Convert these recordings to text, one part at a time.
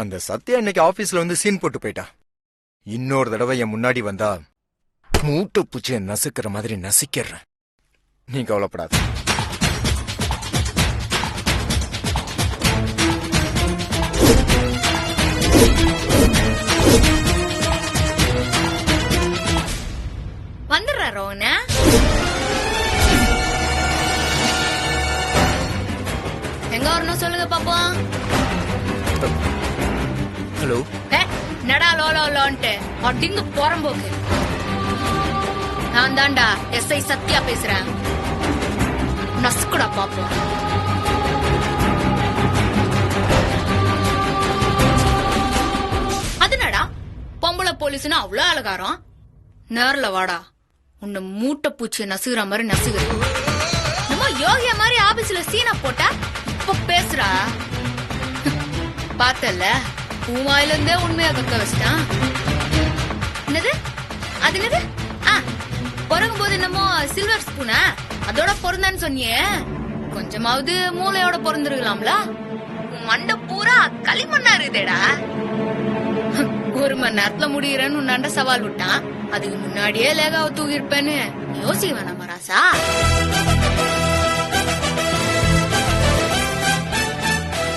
அந்த சத்யா இன்னைக்கு ஆபீஸ்ல வந்து சீன் போட்டு போயிட்டா. இன்னொரு தடவை என் முன்னாடி வந்தா மூட்டை பூச்சியை நசுக்கிற மாதிரி நசிக்கிறேன். நீ கவலைப்படாத. வந்துடுறா ரோனா. எங்க வரணும் சொல்லுங்க பாப்போம். ஹலோ. நடா லோலோன்ட்டு அடிங்க போறம்போக்கு. நான் தான்டா எஸ்ஐ சத்யா பேசுறேன். நசுக்குடா பாப்போம். அதுனடா பொம்பளை போலீஸ்னு அவ்வளவு அழகாரம். நேர்ல வாடா, உன்னை மூட்டை பூச்சிய நசுகிற மாதிரி நசுகிறேன். நம்ம யோகிய மாதிரி ஆபீஸ்ல சீனா போட்டா இப்ப பேசுறா. பார்த்தல பூமாயில இருந்தே உண்மையா கக்க வச்சிட்டான். என்னது அது என்னது? பிறகும் போது என்னமோ சில்வர் ஸ்பூனா அதோட பிறந்தான்னு சொன்னியே, கொஞ்சமாவது மூளையோட பிறந்திருக்கலாம்ல. மண்டை பூரா களிமண்ணா இருக்குதேடா. 1 மணி நேரத்துல முடிகிறேன்னு உன்னாண்ட சவால் விட்டான். அதுக்கு முன்னாடியே லேகாவை தூக்கி இருப்பேன்னு யோசிக்க வேணாமா ராசா?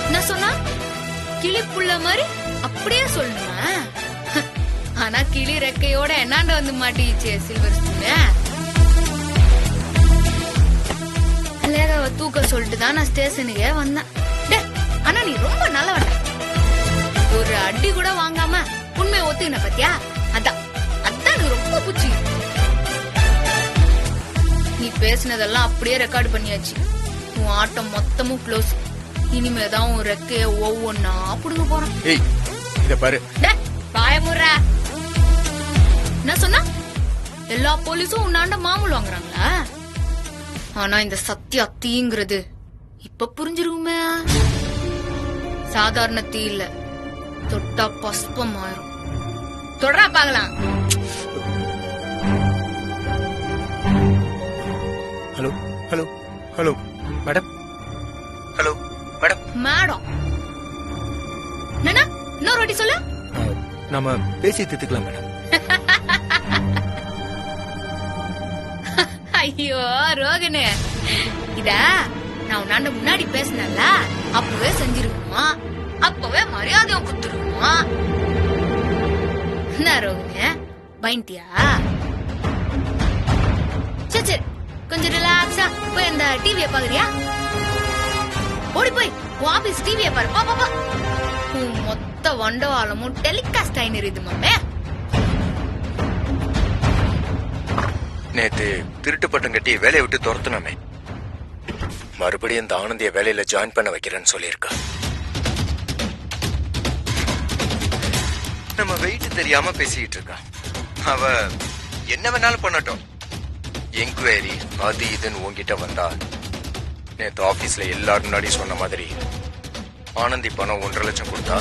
என்ன சொன்னா? கிளி புள்ள மாதிரி அப்படியே சொல்லணுமா? ஆனா கிளி ரெக்கையோட என்னாண்ட வந்து மாட்டிச்சு சில்வர் ஸ்பூனு. லேகாவை தூக்க சொல்லிட்டு தான் நான் ஸ்டேஷனுக்கே வந்தேன். ஆனா நீ ரொம்ப நல்லவன். ஒரு அடி கூட வாங்காம உண்மையை ஒத்துக்கின பத்தியா? அதான் எனக்கு ரொம்ப புச்சி. நீ பேசினதெல்லாம் அப்படியே ரெக்கார்டு பண்ணியாச்சு. உன் ஆட்டம் மொத்தமும் க்ளோஸ். இனிமேதான் உன் ரெக்கைய ஒவ்வொன்னா புடுங்க போறான். இத பாரு. பாயமுற என்ன சொன்னா? எல்லா போலீஸும் உன்னாண்ட மாமூல் வாங்குறாங்களா? ஆனா இந்த சத்யா தீங்கிறது இப்ப புரிஞ்சிருக்குமே. சாதாரண தீ இல்ல, தொட்டா பஸ்பம் ஆயிரும். தொடரா பாக்கலாம். Hello hello hello madam. Hello madam. Madam என்ன? இன்னொரு வாட்டி சொல்ல. நாம பேசி தீர்த்துக்கலாம் மேடம். ஐயோ ரோகனு, இத நான் உன்னாண்ட முன்னாடி பேசினல அப்பவே செஞ்சிருக்குமா, அப்பவே மரியாதையும் குத்துருக்குமா. என்ன ரோகனு பயன்ட்டியா? சரி கொஞ்சம் ரிலாக்ஸா போய் அந்த டிவிய பாக்குறியா? ஓடி போய் உன் ஆபீஸ் டிவிய பாரு. பாப்பா உன் மொத்த வண்டவாளமும் டெலிகாஸ்ட் ஆயினுது மாமே. நேத்து திருட்டு பட்டம் கட்டி வேலையை விட்டு துரத்துனமே, மறுபடியும் இந்த ஆனந்திய வேலையில ஜாயின் பண்ண வைக்கிறேன்னு சொல்லியிருக்கா. நம்ம வெயிட் தெரியாம பேசிட்டு இருக்கா. அவ என்ன வேணாலும் பண்ணட்டும். என்கொயரி அது இதுன்னு உங்ககிட்ட வந்தா, நேத்து ஆபீஸ்ல எல்லாரும் முன்னாடி சொன்ன மாதிரி ஆனந்தி பணம் 1.5 லட்சம் கொடுத்தா.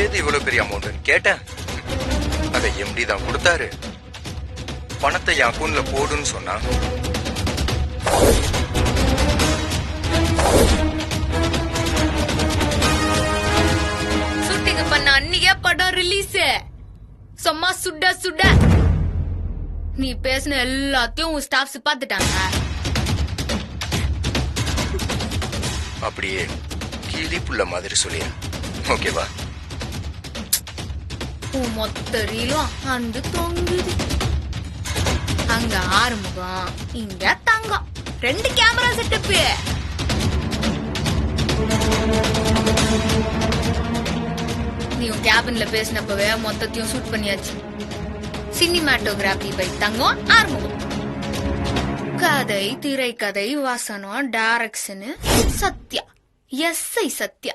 ஏது இவ்வளவு பெரிய அமௌண்ட்னு கேட்டேன். அதை எம்டி தான் கொடுத்தாரு. பணத்தை என் அக்கௌண்ட்ல போடுன்னு சொன்னா. ஷூட்டிங் பண்ண அன்னிக்கே படம் ரிலீஸ். சும்மா சுட சுட நீ பேசின எல்லாத்தையும் உன் ஸ்டாஃப்ஸ் பாத்துட்டாங்க. அப்படியே கிளி புள்ள மாதிரி சொல்லிடு, ஓகேவா? உன் மொத்த ரீலும் அந்த தொங்குது. அங்க ஆறுமுகம், இங்க தங்கம், 2 கேமரா செட்டப். நீ உன் கேபின்ல பேசினப்பவே மொத்தத்தையும் ஷூட் பண்ணியாச்சு. சினிமாட்டோகிராபி பை தங்கம் ஆறுமுகம். கதை, திரைக்கதை, வசனம், டைரக்ஷன் சத்யா. எஸ்ஐ சத்யா.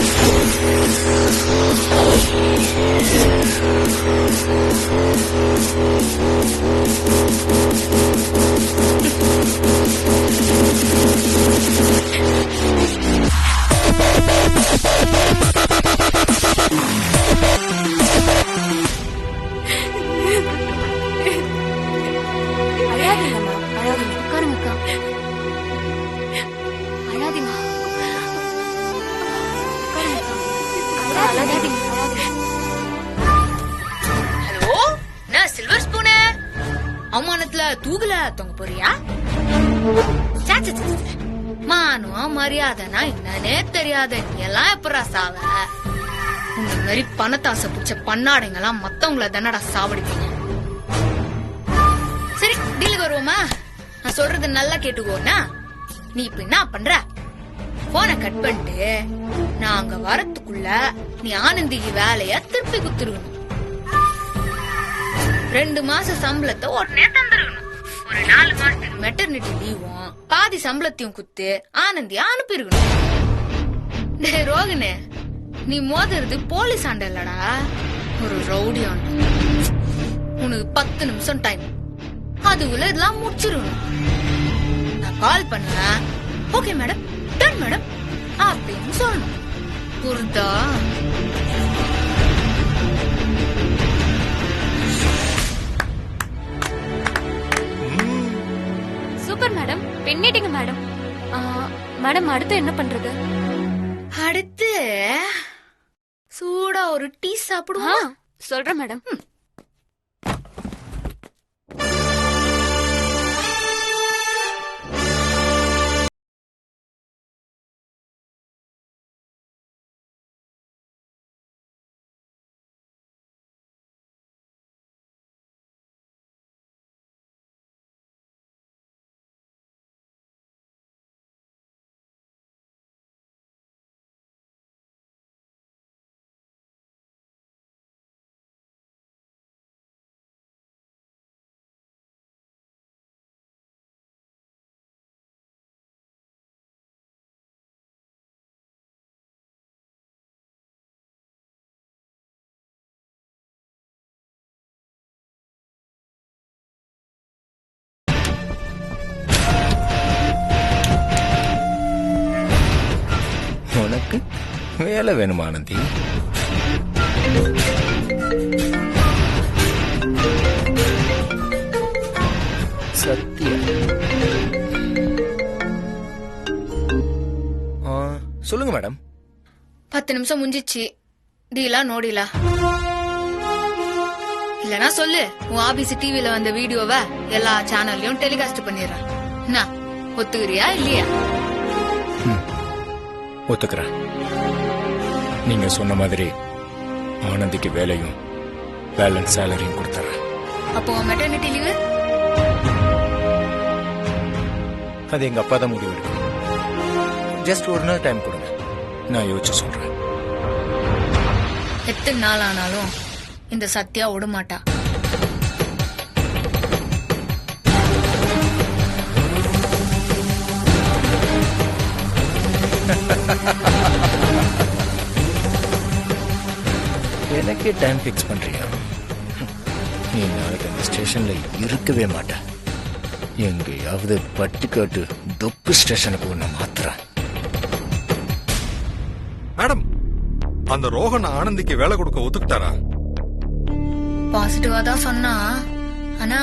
அழாதீங்க. தூக்குல தொங்க போறியா? சாச்ச மானம் மரியாதைனா என்னன்னே தெரியாத நீ எல்லாம் எப்படா சாவ? இந்த மாதிரி பணத்தாசை பிடிச்ச பண்ணாடைங்க எல்லாம் மத்தவங்கள தானடா சாவடிப்பீங்க. சரி டீலுக்கு வருவோமா? நான் சொல்றது நல்லா கேட்டுக்கோனா. நீ இப்ப என்ன பண்ற? போனை கட் பண்ணிட்டு நான் அங்க வரத்துக்குள்ள நீ ஆனந்திக்கு வேலைய திருப்பி குத்துருக்கணும். 2 மாச சம்பளத்தை உடனே தந்துருக்கணும். ஒரு 4 மாசத்துக்கு மெட்டர்னிட்டி லீவும் பாதி சம்பளத்தையும் குத்து ஆனந்தியா அனுப்பிருக்கணும். டேய் ரோகனே, நீ மோதுறது போலீஸ் ஆண்ட இல்லடா, ஒரு ரவுடி ஆண்ட. உனக்கு 10 நிமிஷம் டைம், அதுக்குள்ள இதெல்லாம் முடிச்சிருக்கணும். நான் கால் பண்ணுவேன், ஓகே மேடம், டன் மேடம் அப்படின்னு சொல்லணும். புரிதா? சூப்பர் மேடம், பெண்ணிட்டீங்க மேடம். மேடம் அடுத்து என்ன பண்றது? அடுத்து சூடா ஒரு டீ சாப்பிடுவோம். சொல்றேன் மேடம். உனக்கு வேலை வேணுமா ஆனந்தி? சத்யா சொல்லுங்க மேடம். 10 நிமிஷம் முடிஞ்சிச்சு. டீலா நோடிலா? இல்லனா சொல்லு, உன் ஆபீஸ் டிவில வந்த வீடியோவை எல்லா சேனல்லயும் டெலிகாஸ்ட் பண்ணிடுறேன். என்ன ஒத்துக்கிறியா இல்லையா? ஒத்துக்கிறேன். நீங்க சொன்ன மாதிரி ஆனந்திக்கு வேலையும் பேலன்ஸ் சேலரியும் கொடுத்துறேன். அப்போ மெட்டர்னிட்டி லீவு அது எங்க அப்பா தான் முடிவு எடுக்கணும். ஜஸ்ட் ஒரு நாள் டைம் கொடுங்க, நான் யோசிச்சு சொல்றேன். எத்தனை நாள் ஆனாலும் இந்த சத்யா விட மாட்டா. எனக்கே டைம் பிக்ஸ் பண்றியா? நீ நாளைக்கு அந்த ஸ்டேஷன்ல இருக்கவே மாட்ட. எங்கேயாவது பட்டிக்காட்டு தொப்பு ஸ்டேஷனுக்கு ஒண்ணு மாத்துறேன். மேடம், அந்த ரோஹன் ஆனந்திக்கு வேலை கொடுக்க ஒத்துக்கிட்டாரா? பாசிட்டிவா தான் சொன்னா. ஆனா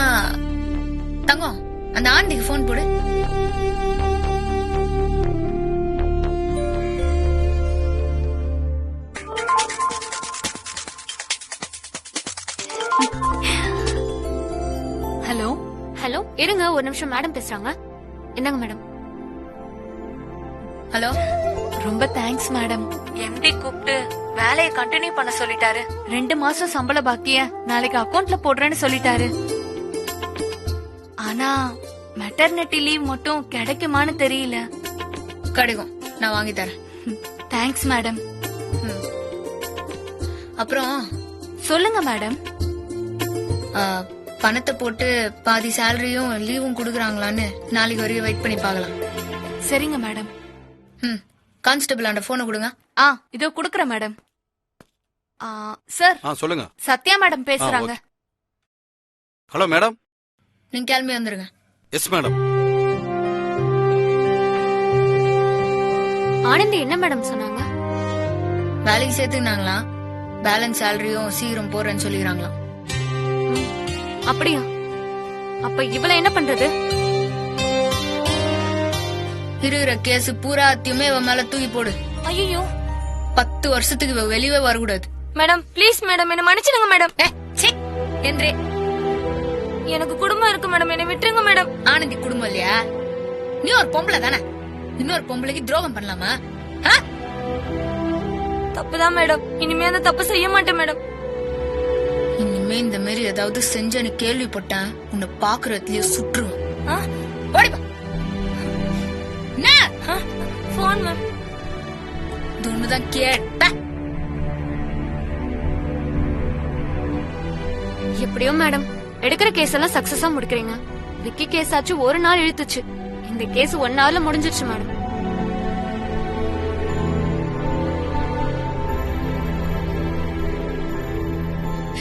தங்கம், அந்த ஆண்டிக்கு போன் போடு. ஹலோ ஹலோ, இருங்க ஒரு நிமிஷம், மேடம் பேசுறாங்க. என்னங்க மேடம்? ஹலோ, ரொம்ப தேங்க்ஸ் மேடம். எம்டி கூப்பிட்டு வேலையை கண்டினியூ பண்ண சொல்லிட்டாரு. 2 மாசம் சம்பள பாக்கிய நாளைக்கு அக்கவுண்ட்ல போடுறேன்னு சொல்லிட்டாரு. ஆனா மெட்டர்னிட்டி லீவ் மட்டும் கிடைக்குமான்னு தெரியல. கிடைக்கும், நான் வாங்கி தரேன். Thanks madam. அப்புறம் சொல்லுங்க மேடம். பணத்தை போட்டு பாதி சேலரியும் லீவும் குடுக்கறாங்களான்னு நாளைக்கு வரையும் வெயிட் பண்ணி பார்க்கலாம். சரிங்க மேடம். கான்ஸ்டபிள் அந்த போனை கொடுங்க. இதோ குடுக்கறேன் மேடம். சார். சொல்லுங்க. சத்யா மேடம் பேசுறாங்க. Hello madam. நீங்க கிளம்பி வந்துருங்க. Yes madam. ஆனந்தி என்ன மேடம் சொன்னாங்க? வேலைக்கு சேர்த்துனாங்களாம், பேலன்ஸ் சேலரியும் சீக்கிரம் போறேன்னு சொல்லிக்கிறாங்களாம். அப்படியா? அப்ப இவள என்ன பண்றது? இருக்கிற கேஸ் பூராத்தையுமே இவன் மேல தூக்கி போடு. ஐயோ, 10 வருஷத்துக்கு இவ வெளியவே வரக்கூடாது. மேடம் ப்ளீஸ் மேடம், என்ன மன்னிச்சிடுங்க மேடம். என்றே எனக்கு குடும்பம் இருக்கு மேடம், என்னை விட்டுருங்க மேடம். ஆனந்தி குடும்பம் இல்லையா? நீ ஒரு பொம்பளை தானே, இன்னொரு பொம்பளைக்கு துரோகம் பண்ணலாமா? ஆ? தப்புதான் மேடம், இனிமே அந்த தப்பு செய்ய மாட்டேன் மேடம். இனிமே இந்த மாதிரி ஏதாவது செஞ்சேன்னு கேள்விப்பட்டேன், உன்னை பாக்குற இடத்துலயே சுற்றுவேன். ஆ? ஓடிப்பா. என்ன? ஆ? Phone ma'am. இது ஒண்ணுதான் கேட்டேன். எப்படியோ மேடம், எடுக்கிற கேஸ் எல்லாம் சக்சஸா முடிக்கிறீங்க. விக்கி கேஸ் ஆச்சு ஒரு நாள் இழுத்துச்சு, இந்த கேஸ் 1 hourல முடிஞ்சிருச்சு மேடம்.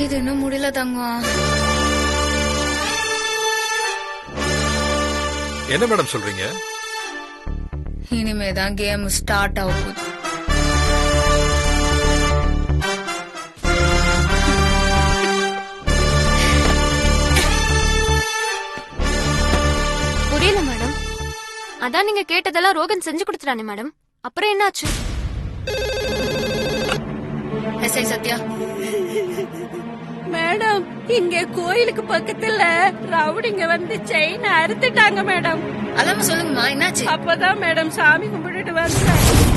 இது இன்னும் முடியல தங்கம். என்ன மேடம் சொல்றீங்க? இனிமேதான் கேம் ஸ்டார்ட் ஆக போகுது. புரியல மேடம். அதான் நீங்க கேட்டதெல்லாம் ரோகன் செஞ்சு கொடுத்துட்டானே மேடம், அப்புறம் என்னாச்சு? எஸ்ஐ சத்யா, மேடம், இங்க கோயிலுக்கு பக்கத்துல ரவுடிங்க வந்து செயின் அறுத்துட்டாங்க மேடம். அதாம சொல்லுங்கம்மா, என்னாச்சு? அப்பதான் மேடம் சாமி கும்பிட்டுட்டு வந்தேன்.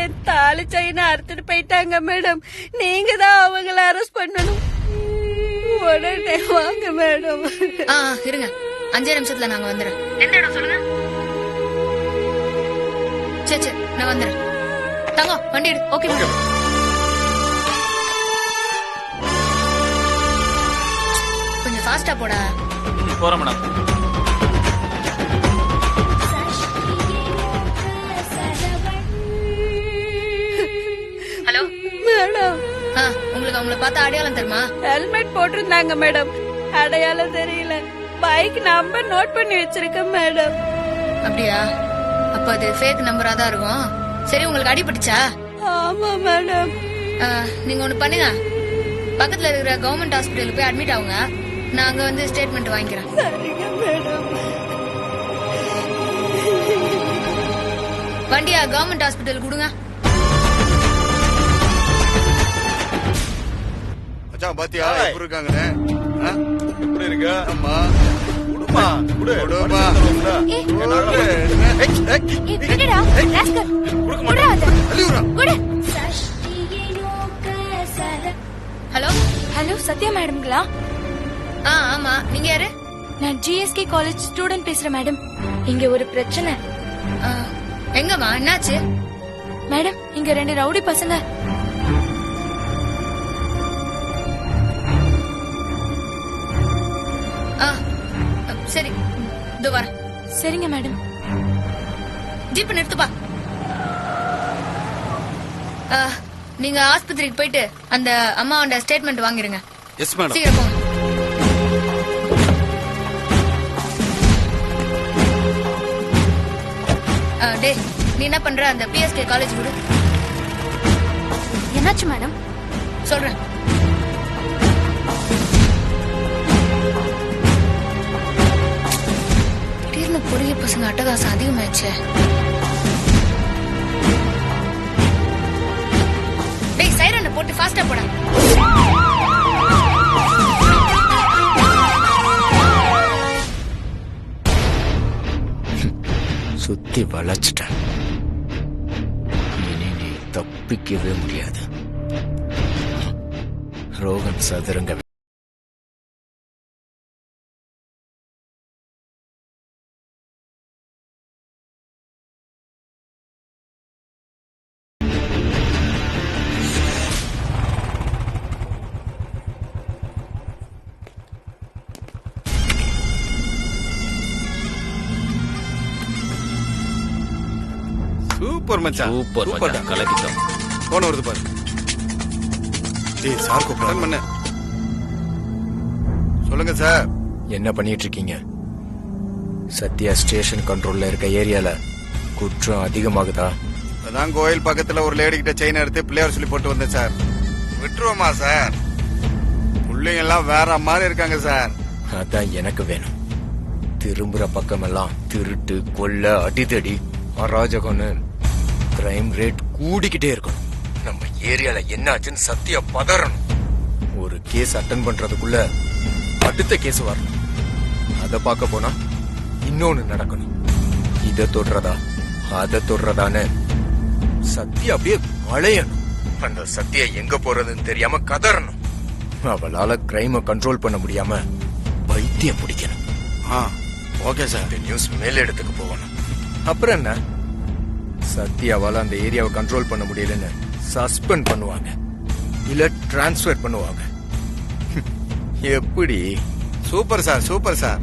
என் தாலி செயினை அறுத்துட்டு போயிட்டாங்க மேடம். நீங்க தான் அவங்கள அரெஸ்ட் பண்ணணும். உடனே வாங்க மேடம். இருங்க, 5 நிமிஷத்துல நாங்க வந்துடுறோம். எந்த இடம் சொல்லுங்க. சரி சரி, நான் வந்துடுறேன். தங்கம் வண்டி எடு. Okay madam. கொஞ்சம் ஃபாஸ்டா போடா. போறேன் மேடம். ஹலோ மேடம், உங்களுக்கு அவங்கள பார்த்தா அடையாளம் தெரியுமா? ஹெல்மெட் போட்டிருந்தாங்க மேடம், அடையாளம் தெரியல. பைக் நம்பர் நோட் பண்ணி வச்சிருக்கேன் மேடம். அப்படியா? அப்ப அது ஃபேக் நம்பரா தான் இருக்கும். சரி, உங்களுக்கு அடிபட்டுச்சா? ஆமா மேடம். நீங்க ஒண்ணு பண்ணுங்க, பக்கத்துல இருக்கிற கவர்மெண்ட் ஹாஸ்பிட்டலுக்கு போய் அட்மிட் ஆகுங்க. நான் அங்க வந்து ஸ்டேட்மெண்ட் வாங்கிக்கிறேன். சரிங்க மேடம். வண்டியா கவர்மெண்ட் ஹாஸ்பிட்டல் கொடுங்க. மச்சான் பாத்தியா எப்படி இருக்காங்கன்னு? எப்படி இருக்க? அம்மா குடுமா குடு குடுமா. ஹலோ ஹலோ, சத்யா மேடம்ங்களா? ஆமா, நீங்க யாரு? நான் ஜிஎஸ்கே காலேஜ் ஸ்டூடெண்ட் பேசுறேன் மேடம். இங்க ஒரு பிரச்சனை. எங்கம்மா, என்னாச்சு? மேடம், இங்க 2 ரவுடி பசங்க. சரி, இதோ வரேன். சரிங்க மேடம். ஜீப் நிறுத்துப்பா. நீங்க ஆஸ்பத்திரிக்கு போயிட்டு அந்த அம்மாவோட ஸ்டேட்மெண்ட் வாங்கிருங்க. Yes madam. சீக்கிரம் போங்க. டே, நீ என்ன பண்ற? அந்த பிஎஸ்கே காலேஜ் கொடு. என்னாச்சு மேடம்? சொல்றேன். திடீர்னு பொறிய பசங்க அட்டகாசம் அதிகமாயிடுச்சு. டேய், சைரனை போட்டு ஃபாஸ்டா போடா. சுத்தி வளைச்சிட்டேன். இனி நீ தப்பிக்கவே முடியாது. ரோகன் சதுரங்க சூப்பர் மச்சான். சூப்பர் மச்சான், கலக்கிட்டோம். போன வருது பாரு. டேய் சார் கூப்பிடுறான் பண்ண. சொல்லுங்க சார். என்ன பண்ணிட்டு இருக்கீங்க? சத்யா ஸ்டேஷன் கண்ட்ரோல்ல இருக்க ஏரியால குற்றம் அதிகமாகுதா? இப்பதான் கோயில் பக்கத்துல ஒரு லேடி கிட்ட செயின் எடுத்து பிள்ளையார் சொல்லி போட்டு வந்தேன் சார். விட்டுருவோமா சார்? பிள்ளைங்க எல்லாம் வேற மாதிரி இருக்காங்க சார். அதான் எனக்கு வேணும். திரும்புற பக்கமெல்லாம் திருட்டு, கொள்ள, அடிதடி, அராஜகம்னு கிரைம் ரேட் கூடிக்கிட்டே இருக்கணும். நம்ம ஏரியால என்ன ஆச்சுன்னு சத்யா பதறணும். ஒரு கேஸ் அட்டன் பண்றதுக்குள்ள அடுத்த கேஸ் வரணும். அத பார்க்க போனா இன்னொன்னு நடக்கணும். இத தொடுறதா அத தொடுறதான்னு சத்யா அப்படியே அலையணும். அந்த சத்யா எங்க போறதுன்னு தெரியாம கதறணும். அவளால கிரைம கண்ட்ரோல் பண்ண முடியாம பைத்தியம் பிடிக்கணும். Okay sir. இந்த நியூஸ் மேலிடத்துக்கு போகணும். அப்புறம் என்ன, சத்யாவால அந்த ஏரியாவை கண்ட்ரோல் பண்ண முடியலன்னு சஸ்பெண்ட் பண்ணுவாங்க, இல்ல டிரான்ஸ்பர் பண்ணுவாங்க. எப்படி? Super sir, super sir.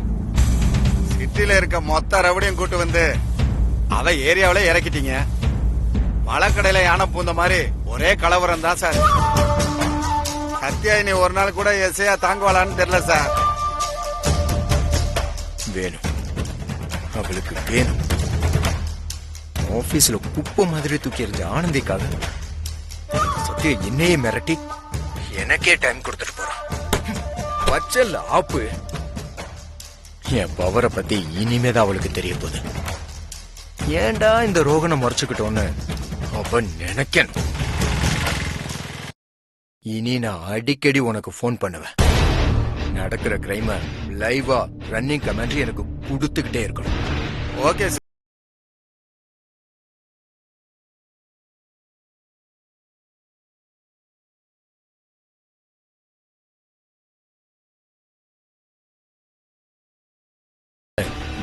சிட்டில இருக்க மொத்த ரவுடியும் கூட்டு வந்து அவ ஏரியாவில இறக்கிட்டீங்க. மலைக்கடையில யானை பூந்த மாதிரி ஒரே கலவரம் தான் சார். சத்யா இனி ஒரு நாள் கூட எஸ்ஐயா தாங்குவாளான்னு தெரியல சார். வேணும், அவளுக்கு வேணும். ஆபீஸ்ல குப்பை மாதிரி தூக்கி எறிஞ்ச ஆனந்திக்காக சத்யா என்னையே மிரட்டி எனக்கே டைம் கொடுத்துட்டு போறான். வச்சல்ல ஆப்பு. என் பவரை பத்தி இனிமேதான் அவளுக்கு தெரிய போகுது. ஏன்டா இந்த ரோகனை முறைச்சுக்கிட்டோன்னு அவ நினைக்கணும். இனி நான் அடிக்கடி உனக்கு போன் பண்ணுவேன். நடக்கிற கிரைம லைவா ரன்னிங் கமெண்ட்ரி எனக்கு கொடுத்துக்கிட்டே இருக்கணும். Okay sir.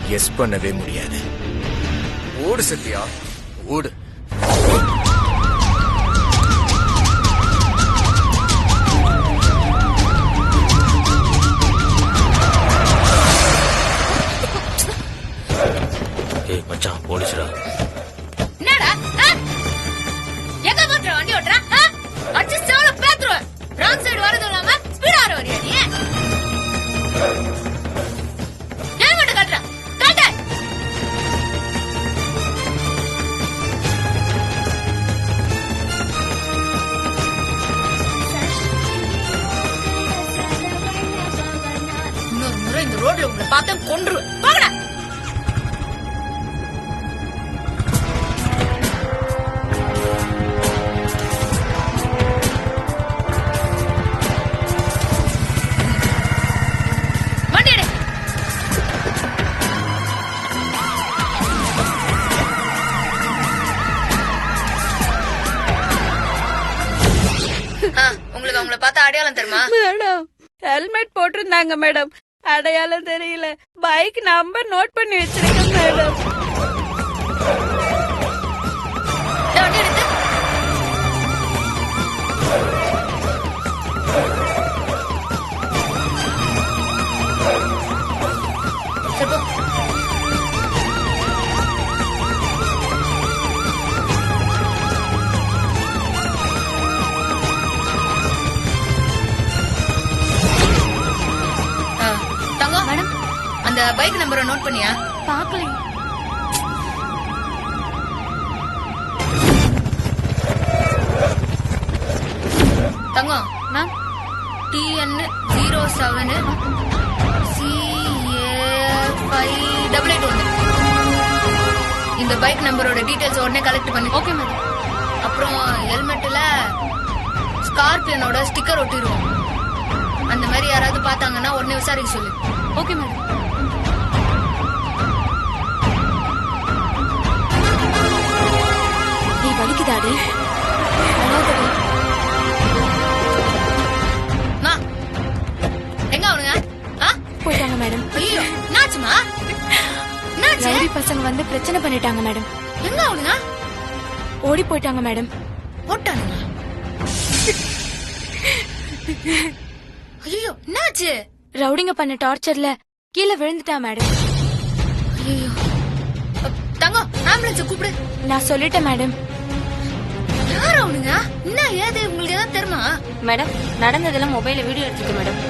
கெஸ் பண்ணவே முடியாது. ஓடு சத்யா, ஓடு. ஏய் மச்சான், போலீஸ்டா. என்னடா எங்க போற வண்டி ஓட்டுற? அடிச்சு சாவல பேத்துருவேன். ராங் சைடு வரதும் இல்லாம ஸ்பீடா வர வரியா நீ? ஏன் மட்டும் காட்டுற? காட்டு. இன்னொரு முறை இந்த ரோட்ல உங்களை பார்த்தா கொன்றுவேன். போங்கடா. வண்டி எடு. உங்களுக்கு அவங்கள பார்த்தா அடையாளம் தெரியுமா? மேடம் ஹெல்மெட் போட்டிருந்தாங்க மேடம். அடையாளம் தெரியல. பைக் நம்பர் நோட் பண்ணி வச்சிருக்கேன் மேடம். இந்த வண்டி எடுத்து. சரி, போ. தங்கம் மேடம், அந்த பைக் நம்பரை நோட் பண்ணியா? பாக்கலையே. தங்கம் மேம், TN 07 CA5881. இந்த பைக் நம்பரோட டீடைல்ஸ் உடனே கலெக்ட் பண்ணி. Okay madam. அப்புறம் ஹெல்மெட்ல ஸ்கார்பியனோட ஸ்டிக்கர் ஒட்டிடுவோம். அந்த மாதிரி யாராவது பார்த்தாங்கன்னா உடனே விசாரிக்க சொல்லு. Okay madam. நீ வலிக்குதாடி? எங்க அவனுங்க? போயிட்டாங்க மேடம். ஐயோ, என்னாச்சுமா? என்னாச்சு? ரவுடி பசங்க வந்து பிரச்சனை பண்ணிட்டாங்க மேடம். எங்க அவனுங்க? ஓடி போயிட்டாங்க மேடம். போட்டானுங்க? ஐயோ, என்னாச்சு? ரவுடிங்க பண்ண டார்ச்சர்ல கீழே விழுந்துட்டா மேடம். ஐயோ, தங்கம் ஆம்புலன்ஸ் கூப்பிடு. நான் சொல்லிட்டேன் மேடம். யார் அவனுங்க? என்ன ஏது உங்களுக்கு ஏதாவது தெரியுமா? மேடம், நடந்ததெல்லாம் மொபைல்ல வீடியோ எடுத்துக்க மேடம்.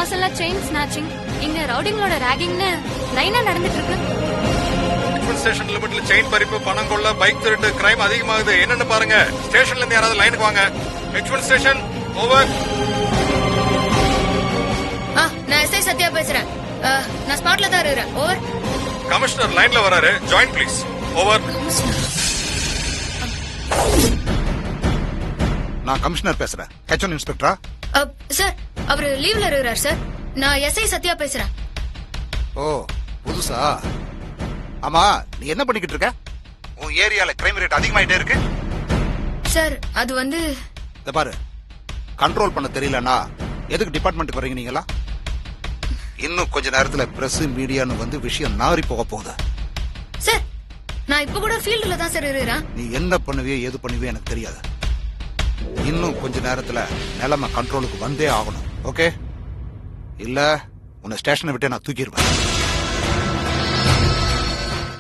வாசல்ல செயின் ஸ்நாச்சிங், இங்க ரவுடிங்களோட ராகிங்னு லைனா நடந்துட்டு இருக்கு. ஸ்டேஷன் லிமிட்ல செயின் பறிப்பு, பணம் கொள்ள, பைக் திருட்டு, கிரைம் அதிகமாகுது. என்னன்னு பாருங்க. ஸ்டேஷன்ல இருந்து யாராவது லைனுக்கு வாங்க. ஹெச்வல் ஸ்டேஷன் ஓவர். நான் எஸ்ஐ சத்யா பேசுறேன். நான் ஸ்பாட்ல தான் இருக்கிறேன். ஓவர். கமிஷனர் லைன்ல வராரு. Join please. ஓவர். நான் கமிஷனர் பேசுறேன். ஹெச்ஒன் இன்ஸ்பெக்டரா? சார் அவரு லீவ்ல இருக்கிறார் சார். நான் எஸ்ஐ சத்யா பேசுறேன். ஓ புதுசா? ஆமா, நீ என்ன பண்ணிக்கிட்டு இருக்க? உன் ஏரியால கிரைம் ரேட் அதிகமாயிட்டே இருக்கு. சார் அது வந்து இத பாரு, கண்ட்ரோல் பண்ண தெரியலனா எதுக்கு டிபார்ட்மெண்ட்டுக்கு வரீங்க நீங்களா? இன்னும் கொஞ்ச நேரத்துல பிரஸ் மீடியான்னு வந்து விஷயம் நாரி போக போகுது. சார் நான் இப்ப கூட ஃபீல்ட்ல தான் சார் இருக்கிறேன். நீ என்ன பண்ணுவியோ எது பண்ணுவியோ எனக்கு தெரியாது. இன்னும் கொஞ்ச நேரத்துல நிலைமை கண்ட்ரோலுக்கு வந்தே ஆகணும். ஓகே? இல்ல உன்னை ஸ்டேஷனை விட்டு நான் தூக்கிடுவேன்.